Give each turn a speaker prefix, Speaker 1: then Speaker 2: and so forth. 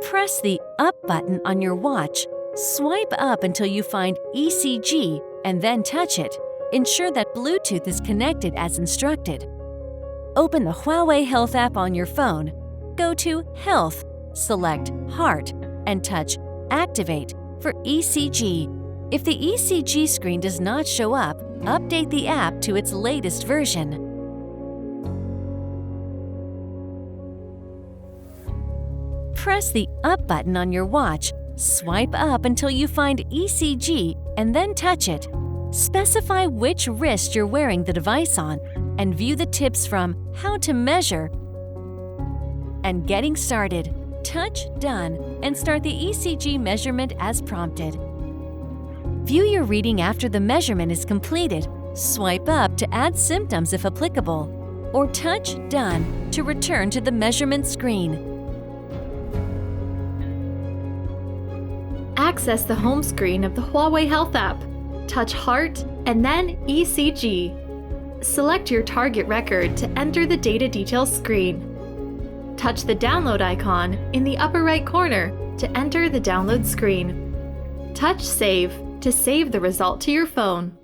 Speaker 1: Press the Up button on your watch. Swipe up until you find ECG and then touch it. Ensure that Bluetooth is connected as instructed. Open the Huawei Health app on your phone. Go to Health, select Heart, and touch Activate for ECG. If the ECG screen does not show up, update the app to its latest version. Press the Up button on your watch. Swipe up until you find ECG and then touch it. Specify which wrist you're wearing the device on and view the tips from How to Measure and Getting Started. Touch Done and start the ECG measurement as prompted. View your reading after the measurement is completed. Swipe up to add symptoms if applicable, or touch Done to return to the measurement screen.
Speaker 2: Access the home screen of the Huawei Health app. Touch Heart and then ECG. Select your target record to enter the data details screen. Touch the download icon in the upper right corner to enter the download screen. Touch Save to save the result to your phone.